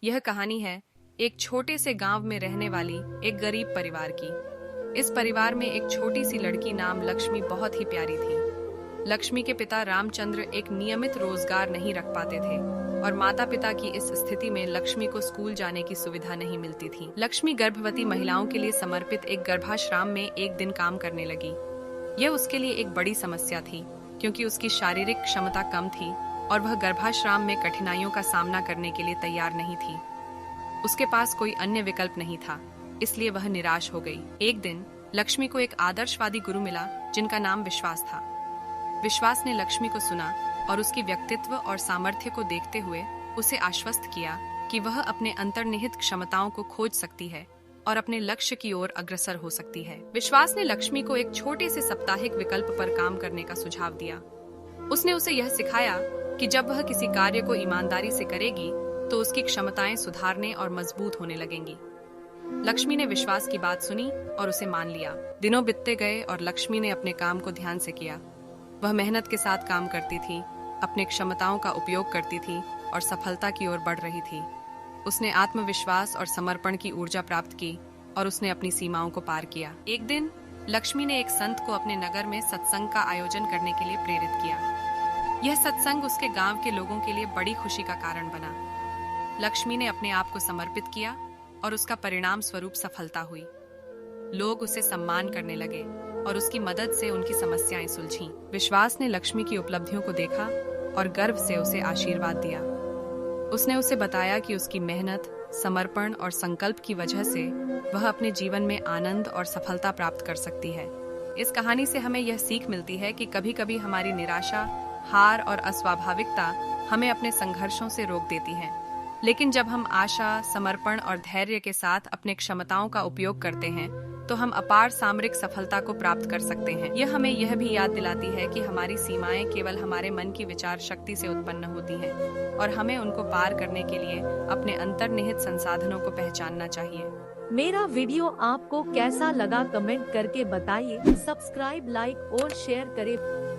यह कहानी है एक छोटे से गांव में रहने वाली एक गरीब परिवार की। इस परिवार में एक छोटी सी लड़की नाम लक्ष्मी बहुत ही प्यारी थी। लक्ष्मी के पिता रामचंद्र एक नियमित रोजगार नहीं रख पाते थे और माता पिता की इस स्थिति में लक्ष्मी को स्कूल जाने की सुविधा नहीं मिलती थी। लक्ष्मी गर्भवती महिलाओं के लिए समर्पित एक गर्भाश्राम में एक दिन काम करने लगी। यह उसके लिए एक बड़ी समस्या थी क्योंकि उसकी शारीरिक क्षमता कम थी और वह गर्भाश्राम में कठिनाइयों का सामना करने के लिए तैयार नहीं थी। उसके पास कोई अन्य विकल्प नहीं था, इसलिए वह निराश हो गई। एक दिन लक्ष्मी को एक आदर्शवादी गुरु मिला जिनका नाम विश्वास था। विश्वास ने लक्ष्मी को सुना और उसकी व्यक्तित्व और सामर्थ्य को देखते हुए उसे आश्वस्त किया कि वह अपने अंतर्निहित क्षमताओं को खोज सकती है और अपने लक्ष्य की ओर अग्रसर हो सकती है। विश्वास ने लक्ष्मी को एक छोटे से साप्ताहिक विकल्प पर काम करने का सुझाव दिया। उसने उसे यह सिखाया कि जब वह किसी कार्य को ईमानदारी से करेगी तो उसकी क्षमताएं सुधारने और मजबूत होने लगेंगी। लक्ष्मी ने विश्वास की बात सुनी और उसे मान लिया। दिनों बीतते गए और लक्ष्मी ने अपने काम को ध्यान से किया। वह मेहनत के साथ काम करती थी, अपने क्षमताओं का उपयोग करती थी और सफलता की ओर बढ़ रही थी। उसने आत्मविश्वास और समर्पण की ऊर्जा प्राप्त की और उसने अपनी सीमाओं को पार किया। एक दिन लक्ष्मी ने एक संत को अपने नगर में सत्संग का आयोजन करने के लिए प्रेरित किया। यह सत्संग उसके गांव के लोगों के लिए बड़ी खुशी का कारण बना। लक्ष्मी ने अपने आप को समर्पित किया और उसका परिणाम स्वरूप सफलता हुई। लोग उसे सम्मान करने लगे और उसकी मदद से उनकी समस्याएं सुलझीं। विश्वास ने लक्ष्मी की उपलब्धियों को देखा और गर्व से उसे आशीर्वाद दिया। उसने उसे बताया कि उसकी मेहनत, समर्पण और संकल्प की वजह से वह अपने जीवन में आनंद और सफलता प्राप्त कर सकती है। इस कहानी से हमें यह सीख मिलती है कि कभी-कभी हमारी निराशा, हार और अस्वाभाविकता हमें अपने संघर्षों से रोक देती हैं। लेकिन जब हम आशा, समर्पण और धैर्य के साथ अपने क्षमताओं का उपयोग करते हैं तो हम अपार सामरिक सफलता को प्राप्त कर सकते हैं। यह हमें यह भी याद दिलाती है कि हमारी सीमाएं केवल हमारे मन की विचार शक्ति से उत्पन्न होती हैं और हमें उनको पार करने के लिए अपने अंतर्निहित संसाधनों को पहचानना चाहिए। मेरा वीडियो आपको कैसा लगा कमेंट करके बताइए। सब्सक्राइब, लाइक और शेयर करें।